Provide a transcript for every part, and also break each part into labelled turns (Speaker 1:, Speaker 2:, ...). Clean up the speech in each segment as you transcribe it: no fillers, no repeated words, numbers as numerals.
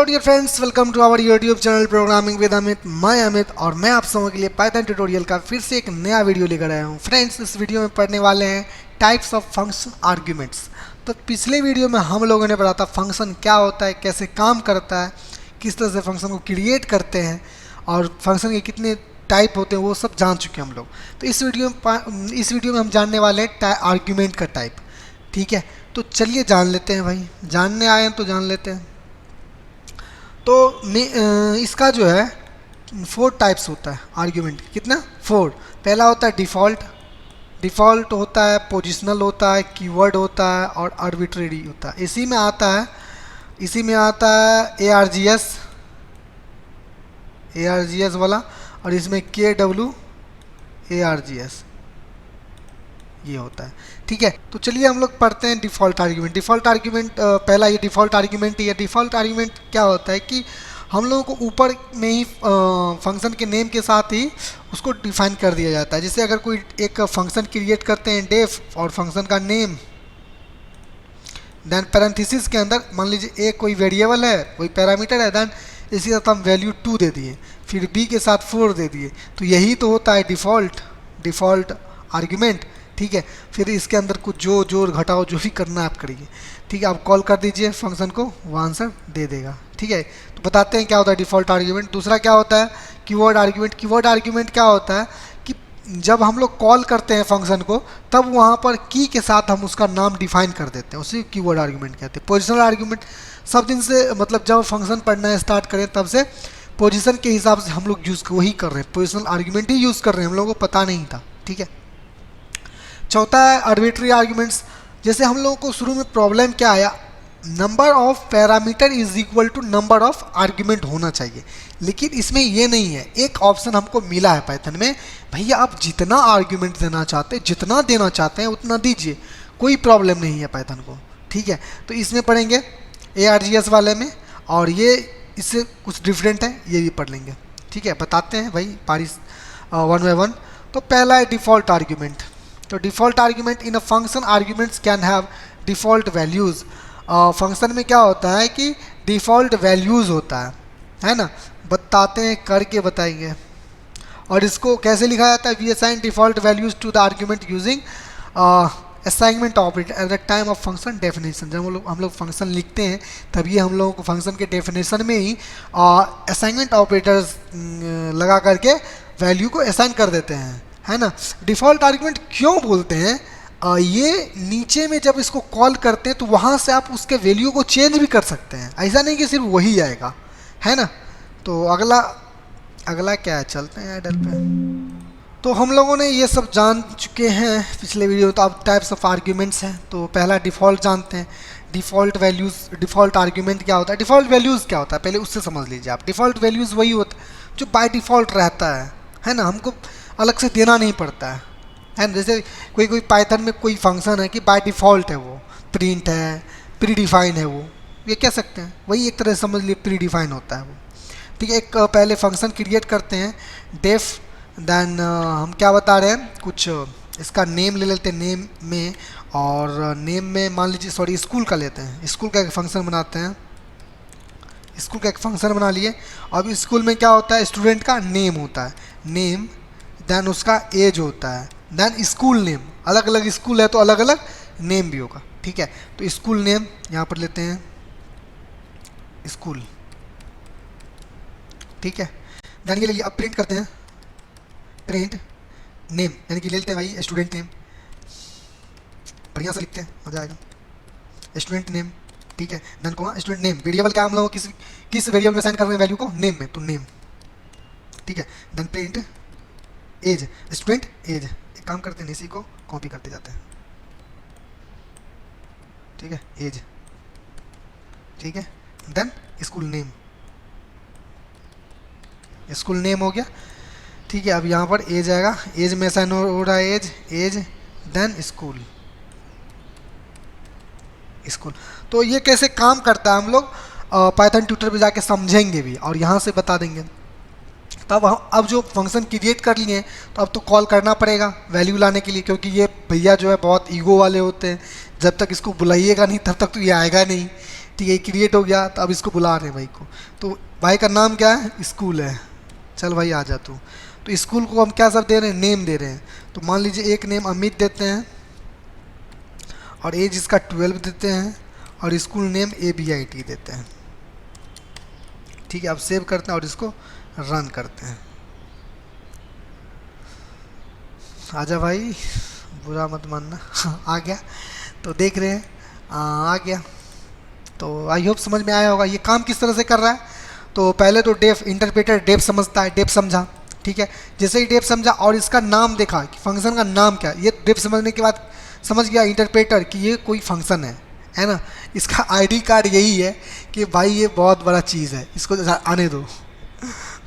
Speaker 1: Hello dear friends, welcome to our YouTube channel programming with Amit. मैं अमित और मैं आप सबों के लिए पाइथन ट्यूटोरियल का फिर से एक नया वीडियो लेकर आया हूँ। फ्रेंड्स, इस वीडियो में पढ़ने वाले हैं टाइप्स ऑफ फंक्शन आर्ग्यूमेंट्स। तो पिछले वीडियो में हम लोगों ने पढ़ा था फंक्शन क्या होता है, कैसे काम करता है, किस तरह से फंक्शन को क्रिएट करते हैं और फंक्शन के कितने टाइप होते हैं, वो सब जान चुके हैं हम लोग। तो इस वीडियो में हम जानने वाले हैं आर्ग्यूमेंट का टाइप। ठीक है, तो चलिए जान लेते हैं भाई, जानने आए हैं तो जान लेते हैं। तो इसका जो है 4 टाइप्स होता है आर्ग्यूमेंट। कितना? 4। पहला होता है डिफ़ॉल्ट। डिफ़ॉल्ट होता है, पोजिशनल होता है, कीवर्ड होता है और आर्बिट्रेरी होता है। इसी में आता है ARGS वाला, और इसमें KWARGS ये होता है। ठीक है, तो चलिए हम लोग पढ़ते हैं डिफ़ॉल्ट आर्ग्यूमेंट। डिफ़ॉल्ट आर्ग्यूमेंट पहला ये डिफ़ॉल्ट आर्ग्यूमेंट ही है। डिफ़ॉल्ट आर्ग्यूमेंट क्या होता है कि हम लोगों को ऊपर में ही फंक्शन के नेम के साथ ही उसको डिफाइन कर दिया जाता है। जैसे अगर कोई एक फंक्शन क्रिएट करते हैं डेफ और फंक्शन का नेम, देन पैरेंथेसिस के अंदर मान लीजिए एक कोई वेरिएबल है, कोई पैरामीटर है, देन इसी तरह हम वैल्यू 2 दे दिए, फिर b के साथ 4 दे दिए, तो यही तो होता है डिफ़ॉल्ट आर्ग्यूमेंट। ठीक है, फिर इसके अंदर कुछ जोड़ घटाओ जो भी करना है आप करिए। ठीक है, आप कॉल कर दीजिए फंक्शन को, वो आंसर दे देगा। ठीक है, तो बताते हैं क्या होता है डिफ़ॉल्ट आर्ग्यूमेंट। दूसरा क्या होता है कीवर्ड आर्ग्यूमेंट। कीवर्ड आर्ग्यूमेंट क्या होता है कि जब हम लोग कॉल करते हैं फंक्शन को, तब वहाँ पर की के साथ हम उसका नाम डिफाइन कर देते हैं, उसी कीवर्ड आर्ग्यूमेंट कहते हैं। पोजिशनल आर्ग्यूमेंट सब दिन से, मतलब जब फंक्शन पढ़ना स्टार्ट करें तब से पोजीशन के हिसाब से हम लोग यूज़ वही कर रहे हैं, पोजिशनल आर्ग्यूमेंट ही यूज़ कर रहे हैं, हम लोगों को पता नहीं था। ठीक है, चौथा है आर्बिट्री आर्ग्यूमेंट्स। जैसे हम लोगों को शुरू में प्रॉब्लम क्या आया, number of parameter is equal to number of argument होना चाहिए, लेकिन इसमें ये नहीं है। एक ऑप्शन हमको मिला है पाइथन में, भैया आप जितना आर्ग्यूमेंट देना चाहते हैं, जितना देना चाहते हैं उतना दीजिए, कोई प्रॉब्लम नहीं है पाइथन को। ठीक है, तो इसमें पढ़ेंगे ARGS वाले में, और ये इससे कुछ डिफरेंट है, ये भी पढ़ लेंगे। ठीक है, बताते हैं भाई पारी 1 बाय 1। तो पहला है डिफ़ॉल्ट आर्ग्यूमेंट। तो default argument in a function arguments can have default values. Function में क्या होता है कि डिफ़ॉल्ट वैल्यूज़ होता है ना। बताते हैं, करके बताएंगे। और इसको कैसे लिखा जाता है, we assign default values to the argument using assignment operator at the time of function definition. जब हम लोग फंक्शन लिखते हैं तभी हम लोगों को फंक्शन के डेफिनेशन में ही असाइनमेंट ऑपरेटर्स लगा करके वैल्यू को असाइन कर देते हैं, है ना। डिफ़ॉल्ट आर्ग्यूमेंट क्यों बोलते हैं, ये नीचे में जब इसको कॉल करते हैं तो वहाँ से आप उसके वैल्यू को चेंज भी कर सकते हैं, ऐसा नहीं कि सिर्फ वही आएगा, है ना। तो अगला क्या है, चलते हैं एडर पे। तो हम लोगों ने ये सब जान चुके हैं पिछले वीडियो में। तो अब टाइप्स ऑफ आर्ग्यूमेंट्स हैं। तो पहला डिफ़ॉल्ट जानते हैं, डिफ़ॉल्ट वैल्यूज़। डिफ़ॉल्ट आर्ग्यूमेंट क्या होता है, डिफ़ॉल्ट वैल्यूज़ क्या होता है, पहले उससे समझ लीजिए आप। डिफ़ॉल्ट वैल्यूज़ वही होता है जो बाय डिफ़ॉल्ट रहता है ना, हमको अलग से देना नहीं पड़ता है ना। जैसे कोई पाइथन में कोई फंक्शन है कि बाय डिफ़ॉल्ट है, वो प्रिंट है, प्री डिफाइन है, वो ये कह सकते हैं, वही एक तरह से समझ लिए प्री डिफाइन होता है वो। ठीक है, एक पहले फंक्शन क्रिएट करते हैं डेफ, देन हम क्या बता रहे हैं, कुछ इसका नेम ले लेते हैं, नेम में, और नेम में मान लीजिए, सॉरी स्कूल का लेते हैं, स्कूल का एक फंक्शन बनाते हैं। स्कूल का एक फंक्शन बना लिए। अब स्कूल में क्या होता है, स्टूडेंट का नेम होता है, नेम, देन उसका एज होता है, देन स्कूल नेम। अलग अलग स्कूल है तो अलग अलग नेम भी होगा। ठीक है, तो स्कूल नेम यहाँ पर लेते हैं, स्कूल। ठीक है, देन ये ले लिया। अब प्रिंट करते हैं, प्रिंट नेम, यानी कि ले लेते हैं भाई स्टूडेंट नेम, बढ़िया से लिखते हैं, मजा आएगा, स्टूडेंट नेम। ठीक है, देन को स्टूडेंट नेम, वेरिएबल क्या हम लोग किस वेरिएबल में साइन कर रहे हैं वैल्यू को, नेम में, तो नेम। ठीक है, then print age, student age. एक काम करते हैं, इसी को कॉपी करते जाते हैं। ठीक है, एज। ठीक है, then school name, school name हो गया। ठीक है, अब यहाँ पर एज आएगा, एज में साइन हो रहा है एज, देन स्कूल। तो ये कैसे काम करता है हम लोग पाइथन ट्यूटर पे जाके समझेंगे भी, और यहाँ से बता देंगे। तब हम अब जो फंक्शन क्रिएट कर लिए तो अब तो कॉल करना पड़ेगा वैल्यू लाने के लिए, क्योंकि ये भैया जो है बहुत ईगो वाले होते हैं, जब तक इसको बुलाइएगा नहीं तब तक तो ये आएगा नहीं। ठीक है, क्रिएट हो गया। तो अब इसको बुला रहे हैं भाई को, तो भाई का नाम क्या है, स्कूल है। चल भाई आ जा तू। तो स्कूल को हम क्या सब दे रहे हैं, नेम दे रहे हैं। तो मान लीजिए एक नेम अमित देते हैं और एज इसका 12 देते हैं और स्कूल नेम ABIT देते हैं। ठीक है, अब सेव करते हैं और इसको रन करते हैं। आजा भाई, बुरा मत मानना। आ गया, तो देख रहे हैं आ गया। तो आई होप समझ में आया होगा ये काम किस तरह से कर रहा है। तो पहले तो डेफ इंटरप्रेटर डेफ समझता है, डेफ समझा। ठीक है, जैसे ही डेफ समझा और इसका नाम देखा कि फंक्शन का नाम क्या है, ये डेफ समझने के बाद समझ गया इंटरप्रेटर कि ये कोई फंक्शन है ना। इसका आईडी कार्ड यही है कि भाई ये बहुत बड़ा चीज़ है, इसको आने दो।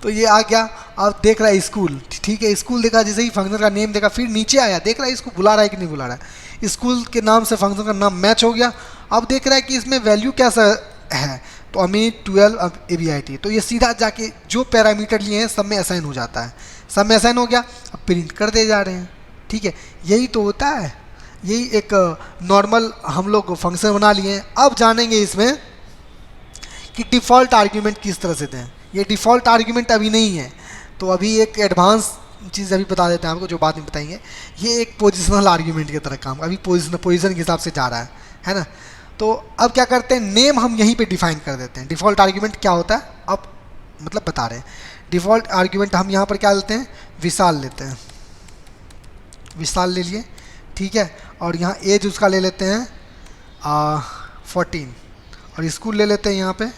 Speaker 1: तो ये आ गया। अब देख रहा है स्कूल, ठीक है, स्कूल देखा, जैसे ही फंक्शन का नेम देखा, फिर नीचे आया, देख रहा है इसको बुला रहा है कि नहीं बुला रहा है। स्कूल के नाम से फंक्शन का नाम मैच हो गया। अब देख रहा है कि इसमें वैल्यू कैसा है, तो अमित 12 अब ABIT। तो ये सीधा जाके जो पैरामीटर लिए हैं सब में असाइन हो जाता है, सब में असाइन हो गया। अब प्रिंट कर दे जा रहे हैं। ठीक है, यही तो होता है, यही एक नॉर्मल हम लोग फंक्शन बना लिए हैं। अब जानेंगे इसमें कि डिफ़ॉल्ट आर्ग्यूमेंट किस तरह से दें। ये डिफ़ॉल्ट आर्ग्यूमेंट अभी नहीं है, तो अभी एक एडवांस चीज़ अभी बता देते हैं आपको, जो बाद में बताएंगे। ये एक पोजिशनल आर्ग्यूमेंट की तरह काम, अभी पोजिशन के हिसाब से जा रहा है ना। तो अब क्या करते हैं, नेम हम यहीं पे डिफाइन कर देते हैं। डिफ़ॉल्ट आर्ग्यूमेंट क्या होता है अब मतलब बता रहे हैं। डिफ़ॉल्ट आर्ग्यूमेंट हम यहाँ पर क्या लेते हैं, विशाल लेते हैं, विशाल ले लिए। ठीक है, और यहाँ एज उसका ले लेते हैं 14 और स्कूल ले लेते हैं यहाँ पे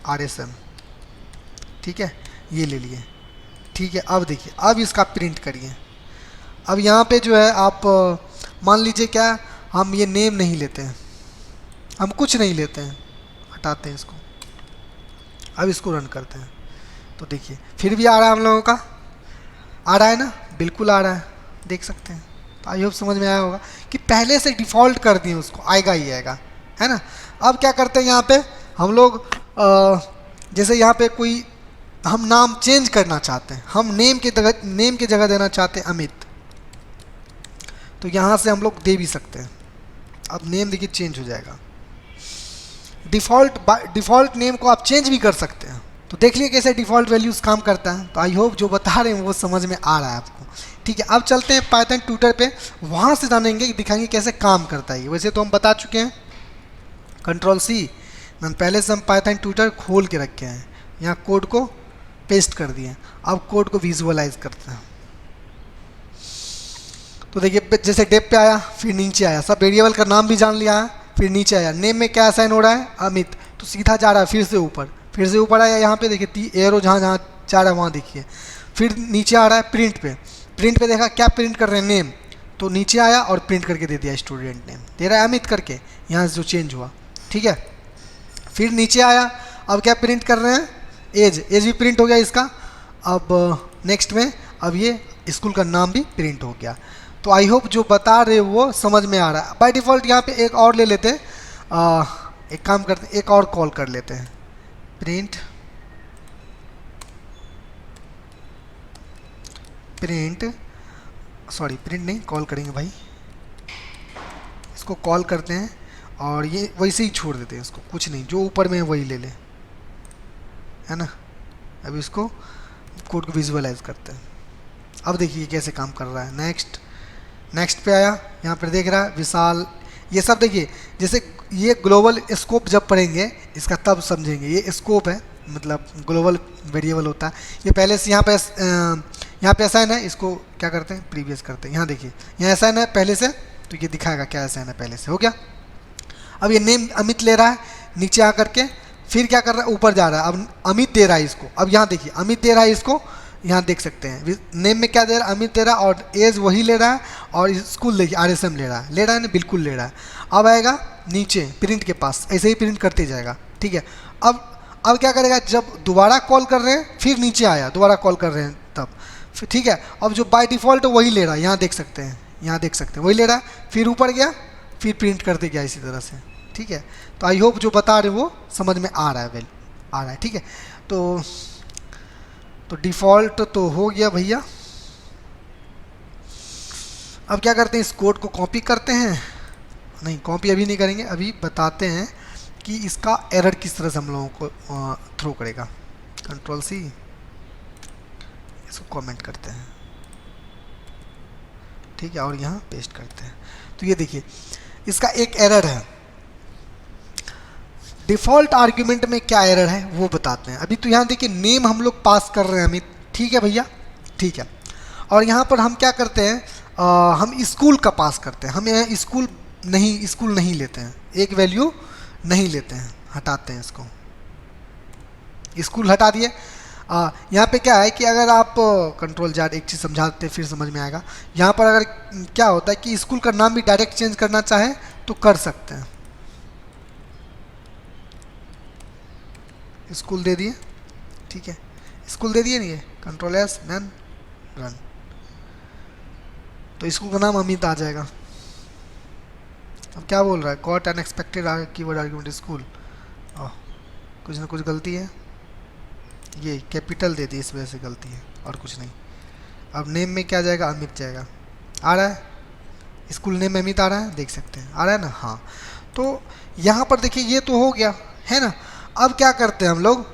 Speaker 1: RSM। ठीक है, ये ले लिए। ठीक है, अब देखिए, अब इसका प्रिंट करिए। अब यहाँ पे जो है आप मान लीजिए क्या, हम ये नेम नहीं लेते हैं, हम कुछ नहीं लेते हैं, हटाते हैं इसको। अब इसको रन करते हैं, तो देखिए फिर भी आ रहा है हम लोगों का, आ रहा है ना, बिल्कुल आ रहा है, देख सकते हैं। तो आई होप समझ में आया होगा कि पहले से डिफ़ॉल्ट कर दिए उसको, आएगा ही आएगा, है ना। अब क्या करते हैं यहाँ पे हम लोग जैसे यहाँ पे कोई हम नाम चेंज करना चाहते हैं, हम नेम की जगह देना चाहते हैं अमित, तो यहाँ से हम लोग दे भी सकते हैं। अब नेम देखिए चेंज हो जाएगा। डिफ़ॉल्ट नेम को आप चेंज भी कर सकते हैं। तो देख लिए कैसे डिफ़ॉल्ट वैल्यूज़ काम करता है। तो आई होप जो बता रहे हैं वो समझ में आ रहा है आपको। ठीक है, अब चलते हैं पाइथन ट्यूटर पे, वहाँ से जानेंगे, दिखाएंगे कैसे काम करता है। वैसे तो हम बता चुके हैं, Ctrl+C, पहले से हम पाइथन ट्यूटर खोल के रखे हैं, यहाँ कोड को पेस्ट कर दिए। अब कोड को विजुअलाइज करते हैं। तो देखिए जैसे डेप पे आया, फिर नीचे आया, सब वेरिएबल का नाम भी जान लिया है। फिर नीचे आया, नेम में क्या असाइन हो रहा है, अमित, तो सीधा जा रहा है फिर से ऊपर आया। यहाँ पे देखिए एरो जहाँ जहाँ जा रहा है वहाँ देखिए। फिर नीचे आ रहा है प्रिंट पे देखा क्या प्रिंट कर रहे हैं, नेम, तो नीचे आया और प्रिंट करके दे दिया स्टूडेंट नेम, दे रहा है अमित करके, यहाँ से जो चेंज हुआ। ठीक है, फिर नीचे आया, अब क्या प्रिंट कर रहे हैं, एज भी प्रिंट हो गया इसका। अब नेक्स्ट में अब ये स्कूल का नाम भी प्रिंट हो गया। तो आई होप जो बता रहे वो समझ में आ रहा है। बाय डिफ़ॉल्ट यहाँ पे एक और ले लेते हैं, एक काम करते हैं, एक और कॉल कर लेते हैं, प्रिंट नहीं, कॉल करेंगे भाई, इसको कॉल करते हैं और ये वैसे ही छोड़ देते हैं इसको, कुछ नहीं, जो ऊपर में है वही ले ले, है ना। अब इसको कोड को विजुअलाइज करते हैं। अब देखिए कैसे काम कर रहा है। नेक्स्ट पे आया, यहाँ पर देख रहा है विशाल, ये सब देखिए। जैसे ये ग्लोबल स्कोप जब पढ़ेंगे इसका तब समझेंगे। ये स्कोप है, मतलब ग्लोबल वेरिएबल होता है। ये पहले से यहाँ पे असाइन है, इसको क्या करते हैं, प्रीवियस करते हैं। यहाँ देखिए यहाँ असाइन है पहले से, तो ये दिखाएगा क्या असाइन है पहले से, हो गया। अब ये नेम अमित ले रहा है, नीचे आकर के फिर क्या कर रहा है, ऊपर जा रहा है, अब अमित दे रहा है इसको। अब यहाँ देखिए अमित दे रहा है इसको, यहाँ देख सकते हैं नेम में क्या दे रहा है, अमित दे रहा है, और एज वही ले रहा है, और स्कूल देखिए RSM ले रहा है ना, बिल्कुल ले रहा है। अब आएगा नीचे प्रिंट के पास, ऐसे ही प्रिंट करते जाएगा। ठीक है, अब क्या करेगा, जब दोबारा कॉल कर रहे हैं, फिर नीचे आया, दोबारा कॉल कर रहे हैं तब, ठीक है। अब जो बाय डिफ़ॉल्ट वही ले रहा है, यहाँ देख सकते हैं वही ले रहा है, फिर ऊपर गया, फिर प्रिंट करते गया इसी तरह से। ठीक है, तो आई होप जो बता रहे वो समझ में आ रहा है। ठीक है, तो डिफ़ॉल्ट तो हो गया भैया। अब क्या करते हैं, इस कोड को कॉपी करते हैं नहीं, कॉपी अभी नहीं करेंगे, अभी बताते हैं कि इसका एरर किस तरह से हम लोगों को थ्रो करेगा। कंट्रोल सी, इसको कमेंट करते हैं, ठीक है, और यहाँ पेस्ट करते हैं। तो ये देखिए इसका एक एरर है। डिफ़ॉल्ट आर्ग्यूमेंट में क्या एरर है वो बताते हैं। अभी तो यहाँ देखिए नेम हम लोग पास कर रहे हैं अमित, ठीक है भैया, ठीक है। और यहाँ पर हम क्या करते हैं, हम स्कूल का पास करते हैं। हम यहाँ स्कूल नहीं लेते हैं, एक वैल्यू नहीं लेते हैं, हटाते हैं इसको, स्कूल हटा दिए। यहाँ पे क्या है कि अगर आप कंट्रोल ज़ेड, एक चीज़ समझाते हैं फिर समझ में आएगा। यहाँ पर अगर क्या होता है कि स्कूल का नाम भी डायरेक्ट चेंज करना चाहे तो कर सकते हैं। स्कूल दे दिए, ठीक है, स्कूल दे दिए, नहीं है, कंट्रोल एस मैन रन, तो स्कूल का नाम अमित आ जाएगा। अब क्या बोल रहा है, got unexpected keyword argument school, कुछ ना कुछ गलती है, ये कैपिटल दे दी इस वजह से गलती है और कुछ नहीं। अब नेम में क्या जाएगा, अमित जाएगा, आ रहा है, स्कूल नेम अमित आ रहा है, देख सकते हैं, आ रहा है ना, हाँ। तो यहाँ पर देखिए ये तो हो गया है ना। अब क्या करते हैं हम लोग,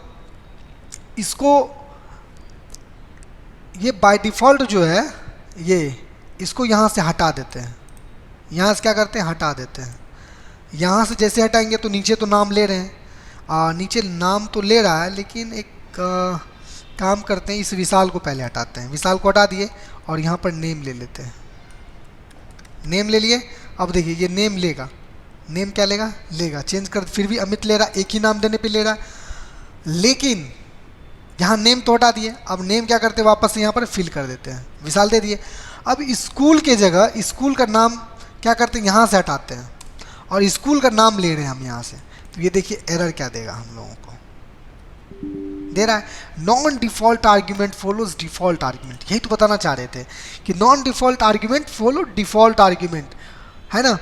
Speaker 1: इसको ये बाय डिफ़ॉल्ट जो है ये इसको यहाँ से हटा देते हैं। यहाँ से क्या करते हैं, हटा देते हैं। यहाँ से जैसे हटाएंगे तो नीचे तो नाम ले रहे हैं, नीचे नाम तो ले रहा है, लेकिन एक काम करते हैं, इस विशाल को पहले हटाते हैं। विशाल को हटा दिए और यहाँ पर नेम ले लेते हैं, नेम ले लिए। अब देखिए ये नेम लेगा, नेम क्या लेगा, लेगा, चेंज कर, फिर भी अमित ले रहा, एक ही नाम देने पे ले रहा, लेकिन यहाँ नेम तो हटा दिए। अब नेम क्या करते हैं, वापस से यहाँ पर फिल कर देते हैं, विशाल दे दिए। अब स्कूल के जगह स्कूल का नाम क्या करते हैं, यहाँ से हटाते हैं और स्कूल का नाम ले रहे हैं हम यहाँ से। तो ये देखिए एरर क्या देगा हम लोगों को, दे रहा है non default argument follows default argument. यही तो बताना चाह रहे थे कि non default argument follow default argument, है ना।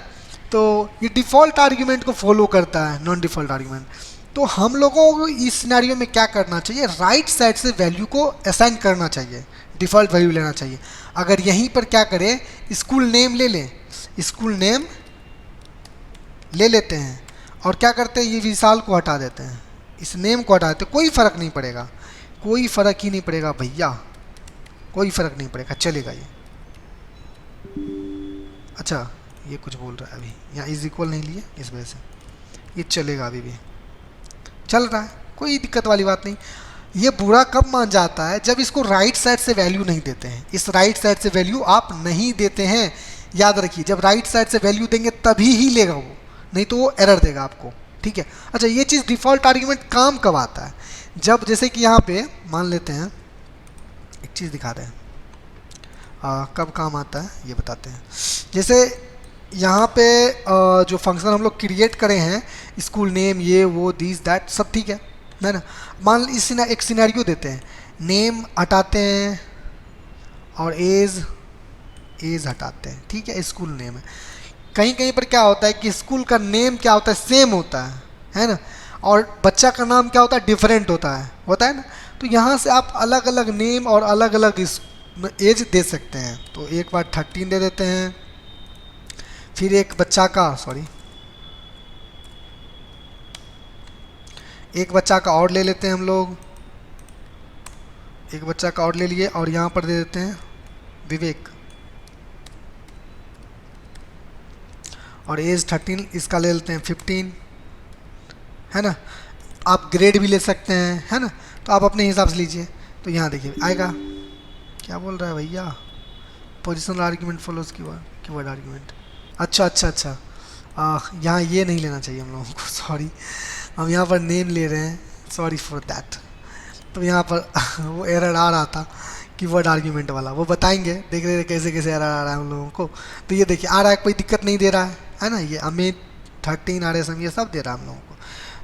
Speaker 1: तो ये डिफ़ॉल्ट आर्ग्यूमेंट को फॉलो करता है, नॉन डिफ़ॉल्ट आर्ग्यूमेंट। तो हम लोगों को इस सिनेरियो में क्या करना चाहिए, राइट साइड से वैल्यू को असाइन करना चाहिए, डिफ़ॉल्ट वैल्यू लेना चाहिए। अगर यहीं पर क्या करें, स्कूल नेम ले लें, स्कूल नेम ले लेते हैं और क्या करते हैं, ये विशाल को हटा देते हैं, इस नेम को हटा देते, कोई फ़र्क नहीं पड़ेगा, कोई फ़र्क ही नहीं पड़ेगा भैया, कोई फ़र्क नहीं पड़ेगा, चलेगा ये। अच्छा ये कुछ बोल रहा है अभी, यहाँ इज इक्वल नहीं लिए इस वजह से ये चलेगा, अभी भी चल रहा है, कोई दिक्कत वाली बात नहीं। ये बुरा कब मान जाता है, जब इसको राइट साइड से वैल्यू नहीं देते हैं। इस राइट साइड से वैल्यू आप नहीं देते हैं, याद रखिए, जब राइट साइड से वैल्यू देंगे तभी ही लेगा वो, नहीं तो वो एरर देगा आपको, ठीक है। अच्छा ये चीज़ डिफ़ॉल्ट आर्ग्यूमेंट काम कब आता है, जब जैसे कि यहाँ पे मान लेते हैं, एक चीज़ दिखा रहे हैं कब काम आता है ये बताते हैं। जैसे यहाँ पे जो फंक्शन हम लोग क्रिएट करे हैं, स्कूल नेम, ये वो दिस दैट सब ठीक है ना। मान इस एक सिनेरियो देते हैं, नेम हटाते हैं और एज हटाते हैं, ठीक है, स्कूल नेम है। कहीं कहीं पर क्या होता है कि स्कूल का नेम क्या होता है, सेम होता है ना, और बच्चा का नाम क्या होता है, डिफरेंट होता है ना। तो यहाँ से आप अलग अलग नेम और अलग अलग एज दे सकते हैं। तो एक बार 13 दे देते हैं, फिर एक बच्चा का एक बच्चा का और ले लेते हैं हम लोग, एक बच्चा का और ले लिए और यहाँ पर दे देते हैं विवेक, और एज 13 इसका ले लेते हैं 15, है ना। आप ग्रेड भी ले सकते हैं, है ना, तो आप अपने हिसाब से लीजिए। तो यहाँ देखिए आएगा, क्या बोल रहा है भैया, positional argument follows keyword argument. अच्छा यहाँ ये नहीं लेना चाहिए हम लोगों को, सॉरी, हम यहाँ पर नेम ले रहे हैं, सॉरी फॉर दैट। तो यहाँ पर वो एरर आ रहा था कीवर्ड आर्ग्यूमेंट वाला, वो बताएंगे, देख रहे कैसे कैसे एरर आ रहा है हम लोगों को। तो ये देखिए आ रहा है, कोई दिक्कत नहीं दे रहा है ना, ये अमित 13 RSM ये सब दे रहा है हम लोगों को।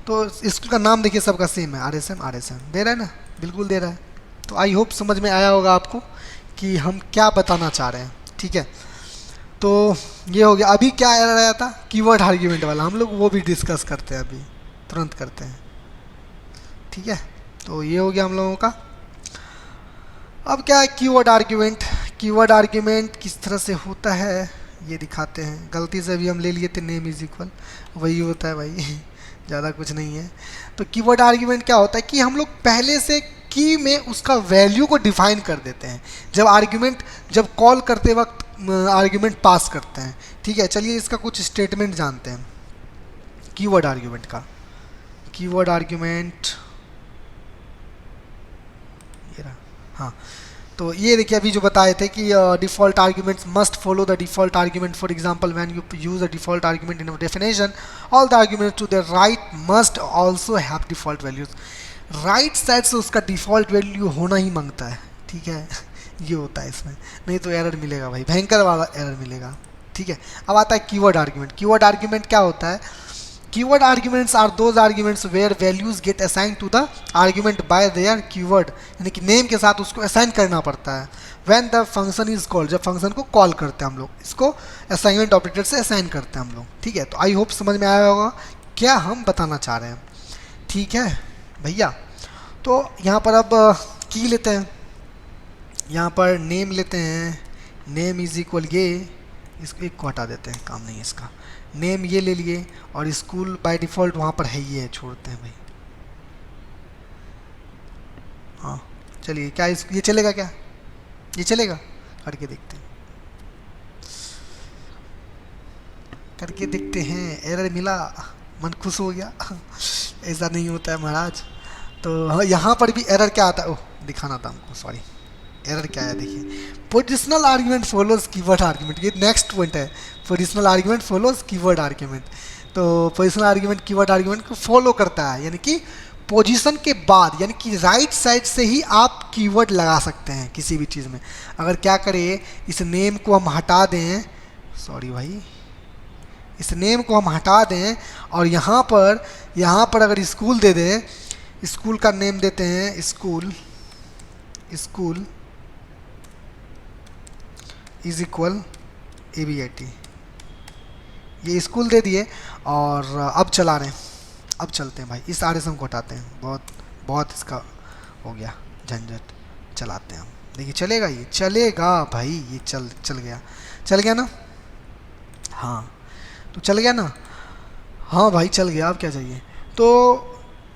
Speaker 1: तो इसका नाम देखिए सबका सेम है, RSM दे रहा है ना, बिल्कुल दे रहा है। तो आई होप समझ में आया होगा आपको कि हम क्या बताना चाह रहे हैं, ठीक है। तो ये हो गया। अभी क्या एरर आया था, कीवर्ड आर्ग्यूमेंट वाला, हम लोग वो भी डिस्कस करते हैं, अभी तुरंत करते हैं, ठीक है। तो ये हो गया हम लोगों का। अब क्या है कीवर्ड आर्ग्यूमेंट, कीवर्ड आर्ग्यूमेंट किस तरह से होता है ये दिखाते हैं, गलती से भी हम ले लिए थे नेम इज इक्वल, वही होता है भाई ज़्यादा कुछ नहीं है। तो कीवर्ड आर्ग्यूमेंट क्या होता है कि हम लोग पहले से की में उसका वैल्यू को डिफाइन कर देते हैं जब कॉल करते वक्त आर्ग्यूमेंट पास करते हैं। ठीक है, चलिए इसका कुछ स्टेटमेंट जानते हैं कीवर्ड आर्ग्यूमेंट का। कीवर्ड आर्ग्यूमेंट ये रहा, हाँ। तो ये देखिए अभी जो बताए थे कि default arguments must follow the default argument. For example when you use a default argument in a definition all the arguments to the right must also have default values. Right side से उसका default value होना ही मांगता है। ठीक है ये होता है इसमें, नहीं तो एरर मिलेगा भाई, भयंकर वाला एरर मिलेगा। ठीक है, अब आता है कीवर्ड आर्ग्यूमेंट। कीवर्ड आर्ग्यूमेंट क्या होता है? Keyword arguments are those arguments where values get assign to the argument by their keyword, यानी कि नेम के साथ उसको असाइन करना पड़ता है। When the function is called, जब फंक्शन को कॉल करते हैं हम लोग, इसको असाइनमेंट ऑपरेटर से असाइन करते हैं हम लोग। ठीक है, तो आई होप समझ में आया होगा क्या हम बताना चाह रहे हैं। ठीक है भैया, तो यहाँ पर अब की लेते हैं, यहाँ पर नेम लेते हैं, नेम इज इक्वल ये, इसको एक को हटा देते हैं, काम नहीं है इसका। नेम ये ले लिए और स्कूल बाय डिफ़ॉल्ट वहाँ पर है ही है, छोड़ते हैं भाई। हाँ चलिए, क्या ये चलेगा? क्या ये चलेगा? करके देखते हैं, करके देखते हैं। एरर मिला, मन खुश हो गया ऐसा नहीं होता है महाराज। तो हाँ, यहाँ पर भी एरर क्या आता है? ओह दिखाना था हमको, सॉरी। एरर क्या है देखिए, positional argument follows keyword argument, ये नेक्स्ट पॉइंट है। Positional argument follows keyword argument. तो पोजिशनल आर्ग्यूमेंट कीवर्ड आर्ग्यूमेंट को फॉलो करता है, यानी कि पोजीशन के बाद, यानी कि राइट साइड से ही आप कीवर्ड लगा सकते हैं किसी भी चीज़ में। अगर क्या करें, इस नेम को हम हटा दें, सॉरी भाई, इस नेम को हम हटा दें और यहाँ पर अगर स्कूल दे दें, स्कूल का नेम देते हैं school, school is equal ABAT, ये स्कूल दे दिए और अब चला रहे हैं। अब चलते हैं भाई, इस RSM को हटाते हैं, बहुत इसका हो गया झंझट। चलाते हैं हम, देखिए चलेगा, ये चलेगा भाई, ये चल गया ना? हाँ तो चल गया ना? हाँ भाई चल गया, अब क्या चाहिए? तो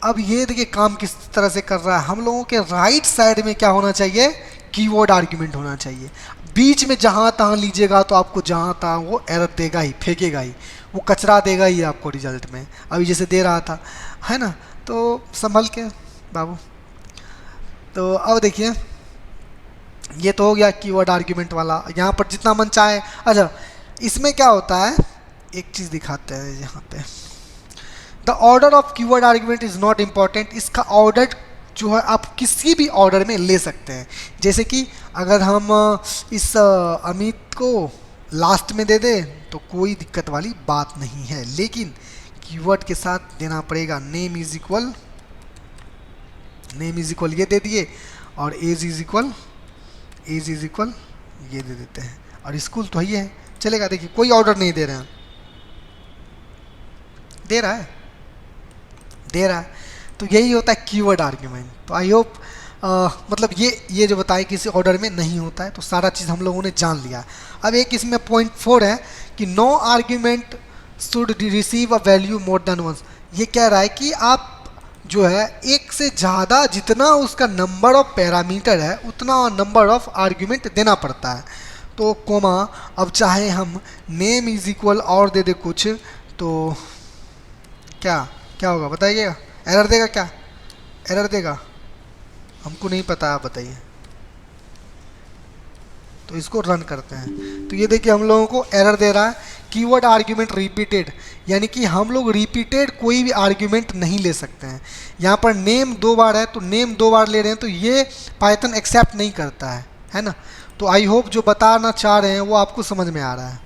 Speaker 1: अब ये देखिए काम किस तरह से कर रहा है। हम लोगों के राइट साइड में क्या होना चाहिए? कीवर्ड आर्ग्यूमेंट होना चाहिए। बीच में जहाँ तहाँ लीजिएगा तो आपको जहाँ तहाँ वो एरर देगा ही, फेंकेगा ही, वो कचरा देगा ही आपको रिजल्ट में, अभी जैसे दे रहा था, है ना? तो संभल के बाबू। तो अब देखिए, ये तो हो गया कीवर्ड आर्ग्यूमेंट वाला, यहाँ पर जितना मन चाहे। अच्छा, इसमें क्या होता है, एक चीज़ दिखाते हैं यहाँ पे। The order of keyword argument is not important. इसका ऑर्डर जो है आप किसी भी ऑर्डर में ले सकते हैं। जैसे कि अगर हम इस अमित को लास्ट में दे दें तो कोई दिक्कत वाली बात नहीं है, लेकिन कीवर्ड के साथ देना पड़ेगा। नेम इज इक्वल ये दे दिए और एज इज इक्वल ये दे देते हैं, और स्कूल तो ही है, चलेगा। देखिए कोई ऑर्डर नहीं दे रहे हैं, दे रहा है। तो यही होता है कीवर्ड आर्ग्यूमेंट। तो आई होप मतलब ये जो बताए किसी ऑर्डर में नहीं होता है, तो सारा चीज़ हम लोगों ने जान लिया। अब एक इसमें पॉइंट 4 है कि no argument should receive a value more than once. ये कह रहा है कि आप जो है एक से ज़्यादा जितना उसका नंबर ऑफ पैरामीटर है उतना नंबर ऑफ आर्ग्यूमेंट देना पड़ता है। तो कोमा, अब चाहे हम नेम इज इक्वल और दे दे कुछ, तो क्या होगा बताइएगा? एरर देगा? क्या एरर देगा? हमको नहीं पता, आप बताइए। तो इसको रन करते हैं, तो ये देखिए हम लोगों को एरर दे रहा है, कीवर्ड आर्ग्यूमेंट रिपीटेड, यानी कि हम लोग रिपीटेड कोई भी आर्ग्यूमेंट नहीं ले सकते हैं। यहाँ पर नेम 2 बार है, तो नेम 2 बार ले रहे हैं, तो ये पाइथन एक्सेप्ट नहीं करता है ना? तो आई होप जो बताना चाह रहे हैं वो आपको समझ में आ रहा है।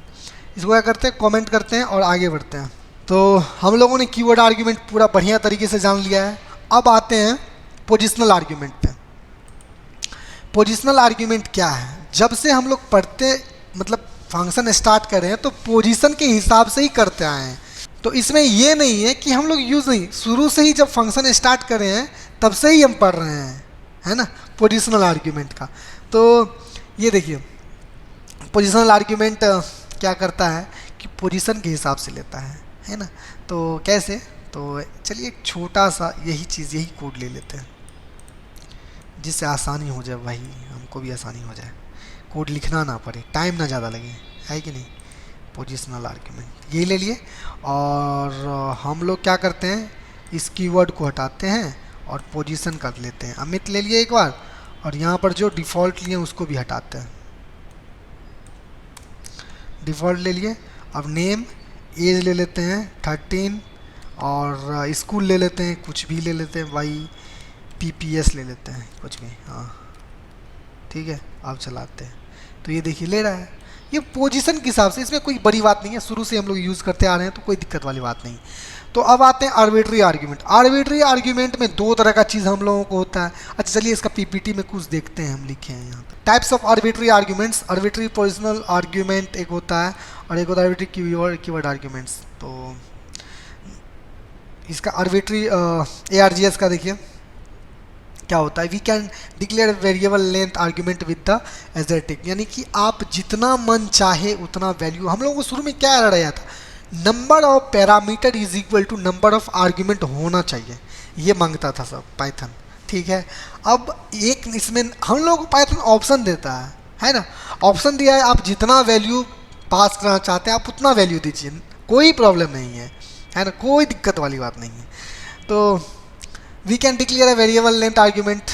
Speaker 1: इसको क्या करते हैं, कमेंट करते हैं और आगे बढ़ते हैं। तो हम लोगों ने कीवर्ड आर्ग्यूमेंट पूरा बढ़िया तरीके से जान लिया है। अब आते हैं पोजिशनल आर्ग्यूमेंट पे। पोजिशनल आर्ग्यूमेंट क्या है? जब से हम लोग पढ़ते मतलब फंक्शन स्टार्ट कर रहे हैं तो पोजीशन के हिसाब से ही करते आए हैं। तो इसमें ये नहीं है कि हम लोग यूज़ नहीं, शुरू से ही जब फंक्शन स्टार्ट कर रहे हैं तब से ही हम पढ़ रहे हैं, है ना, पोजिशनल आर्ग्यूमेंट का। तो ये देखिए पोजिशनल आर्ग्यूमेंट क्या करता है कि पोजीशन के हिसाब से लेता है ना। तो कैसे, तो चलिए एक छोटा सा यही चीज़, यही कोड ले लेते हैं जिससे आसानी हो जाए, भाई हमको भी आसानी हो जाए, कोड लिखना ना पड़े, टाइम ना ज़्यादा लगे, है कि नहीं। पोजिशनल आर्ग्यूमेंट ये ले लिए, और हम लोग क्या करते हैं, इस कीवर्ड को हटाते हैं और पोजीशन कर लेते हैं। अमित ले लिए एक बार, और यहाँ पर जो डिफ़ॉल्ट लिए उसको भी हटाते हैं। डिफ़ॉल्ट ले लिए। अब नेम, एज ले लेते हैं 13, और स्कूल ले लेते हैं, कुछ भी ले लेते हैं, वाई PPS ले लेते हैं, कुछ भी, हाँ ठीक है। अब चलाते हैं तो ये देखिए ले रहा है, ये पोजीशन के हिसाब से, इसमें कोई बड़ी बात नहीं है, शुरू से हम लोग यूज़ करते आ रहे हैं तो कोई दिक्कत वाली बात नहीं। तो अब आते हैं आर्बिट्री आर्ग्यूमेंट। आर्बिट्री आर्ग्यूमेंट में दो तरह का चीज़ हम लोगों को होता है। अच्छा चलिए इसका PPT में कुछ देखते हैं, हम लिखे हैं यहाँ पे। Types of arbitrary arguments, arbitrary positional argument एक होता है, और एक होता है आर्बिट्री कीवर्ड आर्ग्यूमेंट्स। तो इसका आर्बिट्री ARGS का देखिए क्या होता है, we can declare variable length argument with the asterisk, यानी कि आप जितना मन चाहे उतना वैल्यू। हम लोगों को शुरू में क्या एरर आया था, number of parameter is equal to number of argument होना चाहिए, ये मांगता था सब पाइथन, ठीक है। अब एक इसमें हम लोग को पाइथन ऑप्शन देता है ना, ऑप्शन दिया है, आप जितना वैल्यू पास करना चाहते हैं आप उतना वैल्यू दीजिए, कोई प्रॉब्लम नहीं है ना, कोई दिक्कत वाली बात नहीं है। तो we can declare a variable length argument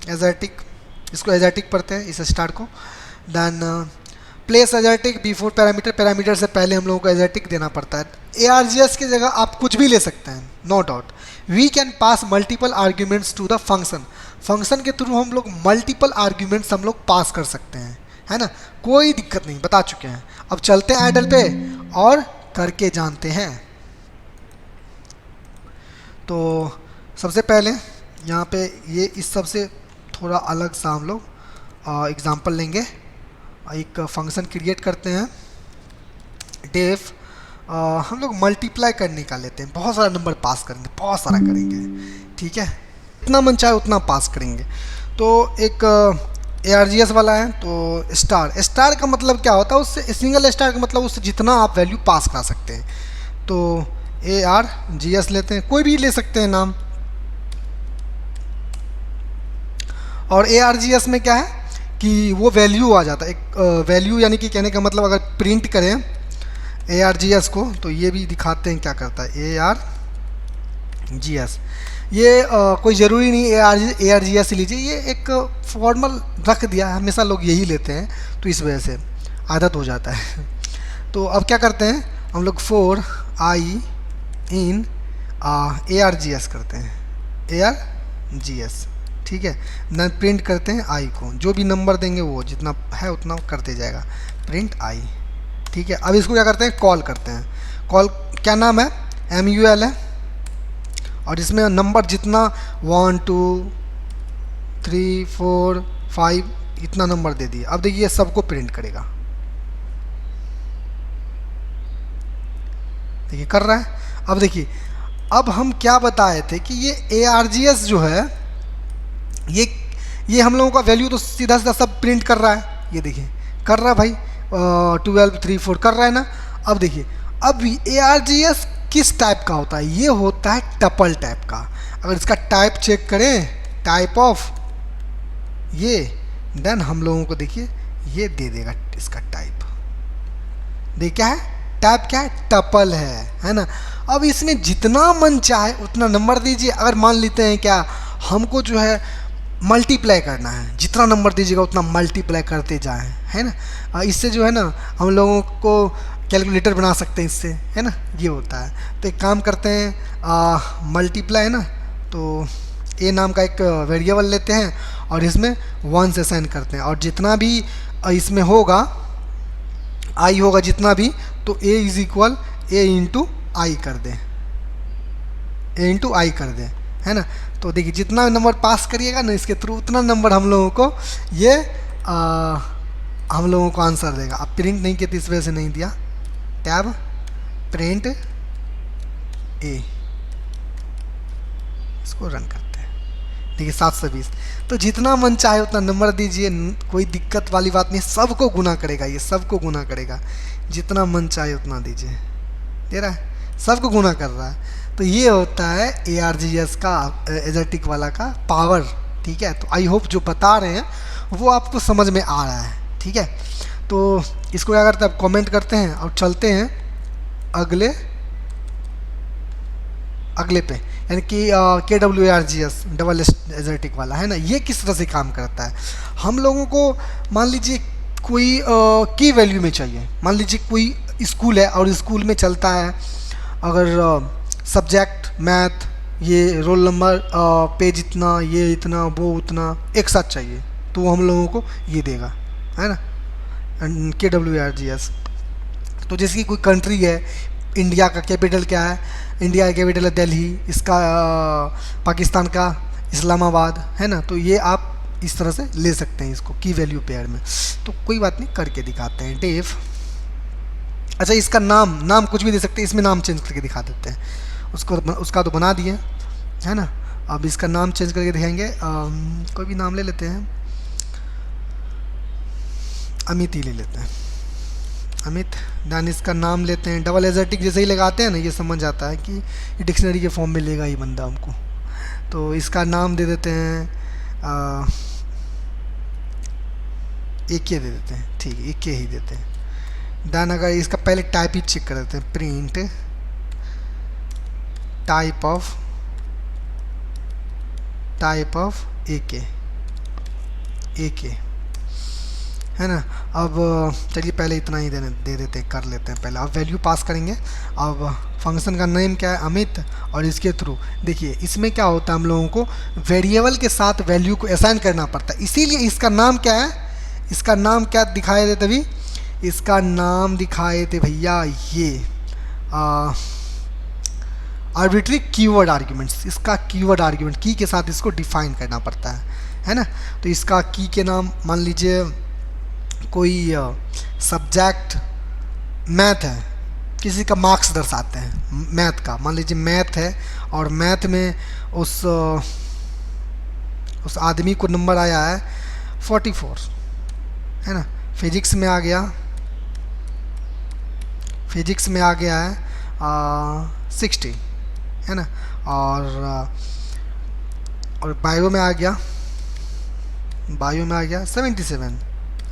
Speaker 1: asterisk, इसको एजर्टिक पढ़ते हैं इस स्टार को। Then place asterisk before parameter, parameter से पहले हम लोगों को एजर्टिक देना पड़ता है। ARGS की जगह आप कुछ भी ले सकते हैं, no doubt. We can pass multiple arguments to the function, function के थ्रू हम लोग मल्टीपल आर्ग्यूमेंट्स हम लोग पास कर सकते हैं, है ना, कोई दिक्कत नहीं, बता चुके हैं। अब चलते हैं आइडल पे और करके जानते हैं। तो सबसे पहले यहाँ पे ये इस सब से थोड़ा अलग सा हम लोग एग्जांपल लेंगे। एक फंक्शन क्रिएट करते हैं डेफ, हम लोग मल्टीप्लाई करने का लेते हैं, बहुत सारा नंबर पास करेंगे, बहुत सारा करेंगे, ठीक है, इतना मन चाहे उतना पास करेंगे। तो एक ARGS वाला है, तो स्टार, स्टार का मतलब क्या होता है, उससे सिंगल स्टार का मतलब उससे जितना आप वैल्यू पास करा सकते हैं। तो ARGS लेते हैं, कोई भी ले सकते हैं नाम। और ARGS में क्या है कि वो वैल्यू आ जाता है, एक वैल्यू, यानी कि कहने का मतलब अगर प्रिंट करें ARGS को, तो ये भी दिखाते हैं क्या करता है ARGS। ये कोई ज़रूरी नहीं ARGS लीजिए, ये एक फॉर्मल रख दिया है, हमेशा लोग यही लेते हैं, तो इस वजह से आदत हो जाता है। तो अब क्या करते हैं हम लोग, फॉर आई इन ARGS करते हैं, ARGS, ठीक है। न प्रिंट करते हैं आई को, जो भी नंबर देंगे वो जितना है उतना करते जाएगा, प्रिंट आई, ठीक है। अब इसको क्या करते हैं, कॉल करते हैं। कॉल क्या नाम है, MUL है, और इसमें नंबर जितना 1 2 3 4 5 इतना नंबर दे दिए। अब देखिए सबको प्रिंट करेगा, देखिए कर रहा है। अब देखिए, अब हम क्या बताए थे कि ये ARGS जो है, ये हम लोगों का वैल्यू तो सीधा सीधा सब प्रिंट कर रहा है, ये देखिए कर रहा है भाई, 12 3 4 कर रहा है ना। अब देखिए, अब ARGS किस टाइप का होता है, ये होता है टपल टाइप का। अगर इसका टाइप चेक करें, टाइप ऑफ ये, देन हम लोगों को देखिए ये दे देगा इसका टाइप, देख क्या है, टाइप क्या है, टपल है ना। अब इसमें जितना मन चाहे उतना नंबर दीजिए। अगर मान लेते हैं क्या, हमको जो है मल्टीप्लाई करना है, जितना नंबर दीजिएगा उतना मल्टीप्लाई करते जाएं, है ना। इससे जो है ना हम लोगों को कैलकुलेटर बना सकते हैं इससे, है ना, ये होता है। तो एक काम करते हैं, मल्टीप्लाई है ना, तो ए नाम का एक वेरिएबल लेते हैं और इसमें 1 से साइन करते हैं, और जितना भी इसमें होगा आई होगा जितना भी, तो ए इज इक्वल ए इंटू आई कर दें, ए इंटू आई कर दें, है ना। तो देखिए जितना नंबर पास करिएगा ना इसके थ्रू, उतना नंबर हम लोगों को ये हम लोगों को आंसर देगा। अब प्रिंट नहीं किया तो इस वजह से नहीं दिया, टैब प्रिंट ए, इसको रन करते हैं, देखिए 720। तो जितना मन चाहे उतना नंबर दीजिए, कोई दिक्कत वाली बात नहीं, सबको गुना करेगा, ये सबको गुना करेगा, जितना मन चाहे उतना दीजिए, दे रहा है, सबको गुना कर रहा है। तो ये होता है ARGS का एजर्टिक वाला का पावर, ठीक है। तो आई होप जो बता रहे हैं वो आपको समझ में आ रहा है, ठीक है। तो इसको क्या करते हैं, आप कमेंट करते हैं और चलते हैं अगले पे, यानी कि KWARGS डबल एजर्टिक वाला है ना। ये किस तरह से काम करता है, हम लोगों को मान लीजिए कोई की वैल्यू में चाहिए, मान लीजिए कोई स्कूल है और स्कूल में चलता है अगर सब्जेक्ट मैथ, ये रोल नंबर, पेज इतना, ये इतना, वो उतना एक साथ चाहिए, तो हम लोगों को ये देगा, है ना, KWARGS। तो जैसे कि कोई कंट्री है, इंडिया का कैपिटल क्या है, इंडिया का कैपिटल है दिल्ली, इसका पाकिस्तान का इस्लामाबाद, है ना। तो ये आप इस तरह से ले सकते हैं इसको की वैल्यू पेयर में। तो कोई बात नहीं, करके दिखाते हैं डेव। अच्छा, इसका नाम कुछ भी दे सकते हैं, इसमें नाम चेंज करके दिखा देते हैं, उसका तो बना दिए, है ना। अब इसका नाम चेंज करके दिखाएंगे, कोई भी नाम ले लेते हैं, अमित ही ले लेते हैं, अमित। देन इसका नाम लेते हैं, डबल एजर्टिक जैसे ही लगाते हैं ना, ये समझ आता है कि ये डिक्शनरी के फॉर्म में लेगा ही बंदा हमको। तो इसका नाम दे देते हैं AK दे देते हैं, ठीक है, AK ही देते हैं। देन अगर इसका पहले टाइप ही चेक कर देते हैं, प्रिंट टाइप ऑफ AK, है ना। अब चलिए पहले इतना ही दे देते हैं, कर लेते हैं पहले। अब वैल्यू पास करेंगे। अब फंक्शन का नेम क्या है, अमित, और इसके थ्रू देखिए इसमें क्या होता है, हम लोगों को वेरिएबल के साथ वैल्यू को असाइन करना पड़ता है। इसीलिए इसका नाम क्या है, इसका नाम क्या दिखाए थे तभी, इसका नाम दिखाए थे भैया ये आर्बिट्री कीवर्ड आर्ग्यूमेंट्स। इसका कीवर्ड आर्ग्यूमेंट की के साथ इसको डिफाइन करना पड़ता है ना। तो इसका की के नाम मान लीजिए कोई सब्जेक्ट मैथ है, किसी का मार्क्स दर्शाते हैं मैथ का, मान लीजिए मैथ है और मैथ में उस आदमी को नंबर आया है 44, है ना। फिजिक्स में आ गया है 60, है ना। और बायो में आ गया 77,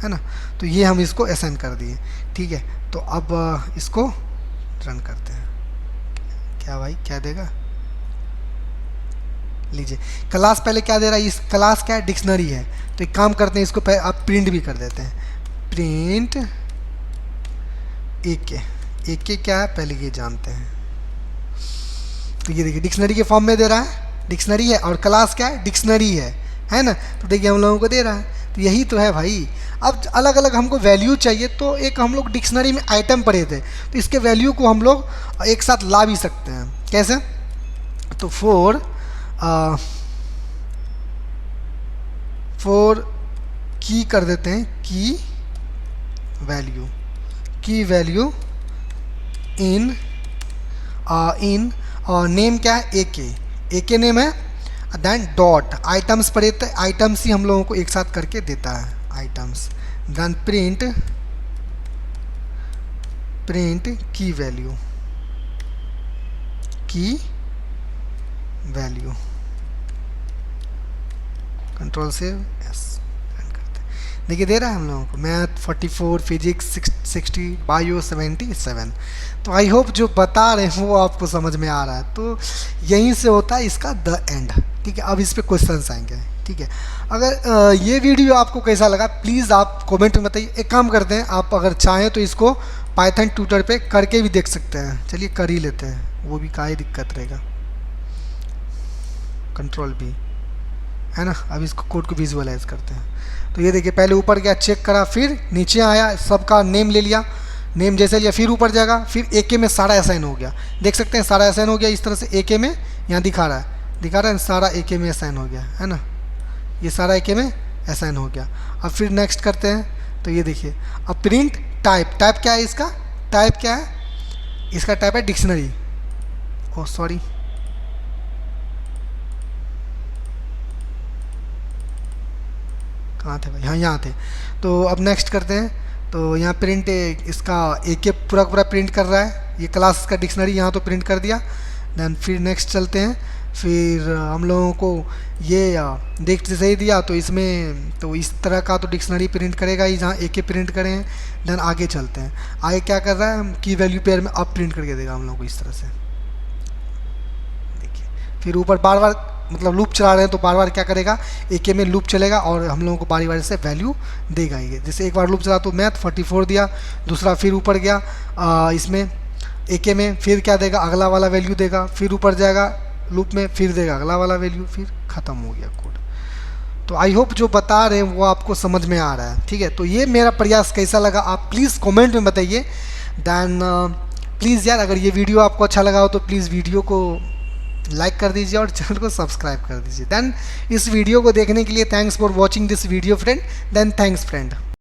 Speaker 1: है ना। तो ये हम इसको असाइन कर दिए, ठीक है। तो अब इसको रन करते हैं, क्या भाई क्या देगा, लीजिए क्लास पहले क्या दे रहा है, इस क्लास क्या है, डिक्शनरी है। तो एक काम करते हैं, इसको पहले आप प्रिंट भी कर देते हैं, प्रिंट AK क्या है पहले ये जानते हैं। तो ये देखिए डिक्शनरी के फॉर्म में दे रहा है, डिक्शनरी है, और क्लास क्या है, डिक्शनरी है ना। तो देखिए हम लोगों को दे रहा है, तो यही तो है भाई। अब अलग अलग हमको वैल्यू चाहिए, तो एक हम लोग डिक्शनरी में आइटम पढ़े थे, तो इसके वैल्यू को हम लोग एक साथ ला भी सकते हैं, कैसे। तो फोर की कर देते हैं, की वैल्यू इन नेम क्या है, AK नेम है, देन डॉट आइटम्स पढ़े थे, आइटम्स ही हम लोगों को एक साथ करके देता है, आइटम्स। देन प्रिंट की वैल्यू कंट्रोल से यस रन करते हैं। देखिए दे रहा है हम लोगों को मैथ 44, फिजिक्स 60, बायो 77। तो आई होप जो बता रहे हैं वो आपको समझ में आ रहा है। तो यहीं से होता है इसका द एंड, ठीक है। अब इस पे क्वेश्चंस आएंगे, ठीक है। अगर ये वीडियो आपको कैसा लगा प्लीज़ आप कमेंट में बताइए। एक काम करते हैं, आप अगर चाहें तो इसको पाइथन ट्यूटर पे करके भी देख सकते हैं। चलिए कर ही लेते हैं, वो भी काहे दिक्कत रहेगा, कंट्रोल भी, है ना। अब इसको कोड को विजुअलाइज करते हैं। तो ये देखिए पहले ऊपर गया, चेक करा, फिर नीचे आया, सबका नेम ले लिया, नेम जैसे लिया, फिर ऊपर जाएगा, फिर AK में सारा असाइन हो गया। देख सकते हैं सारा असाइन हो गया इस तरह से, AK में यहाँ दिखा रहा है सारा AK में असाइन हो गया, है ना। ये सारा AK में असाइन हो गया। अब फिर नेक्स्ट करते हैं, तो ये देखिए अब प्रिंट टाइप क्या है, इसका टाइप क्या है, इसका टाइप है डिक्शनरी। ओह सॉरी, कहाँ थे भाई, हाँ यहाँ थे। तो अब नेक्स्ट करते हैं। तो यहाँ प्रिंट इसका एक पूरा पूरा प्रिंट कर रहा है, ये क्लास का डिक्शनरी यहाँ तो प्रिंट कर दिया। देन फिर नेक्स्ट चलते हैं। फिर हम लोगों को ये देख सही दिया, तो इसमें तो इस तरह का तो डिक्शनरी प्रिंट करेगा ही जहाँ एक प्रिंट करें हैं। देन आगे चलते हैं, आगे क्या कर रहा है, की वैल्यू पेयर में अब प्रिंट करके देगा हम लोग को इस तरह से। देखिए फिर ऊपर बार बार मतलब लूप चला रहे हैं तो बार बार क्या करेगा, एक में लूप चलेगा और हम लोगों को बारी बारी से वैल्यू देगा ये। जैसे एक बार लूप चला तो मैथ 44 दिया, दूसरा फिर ऊपर गया इसमें एक में, फिर क्या देगा, अगला वाला वैल्यू देगा, फिर ऊपर जाएगा लूप में, फिर देगा अगला वाला वैल्यू, फिर ख़त्म हो गया कोड। तो आई होप जो बता रहे हैं वो आपको समझ में आ रहा है, ठीक है। तो ये मेरा प्रयास कैसा लगा आप प्लीज़ कमेंट में बताइए। दैन प्लीज़ यार अगर ये वीडियो आपको अच्छा लगा हो तो प्लीज़ वीडियो को लाइक कर दीजिए और चैनल को सब्सक्राइब कर दीजिए। देन इस वीडियो को देखने के लिए thanks for watching this video friend. Then thanks friend.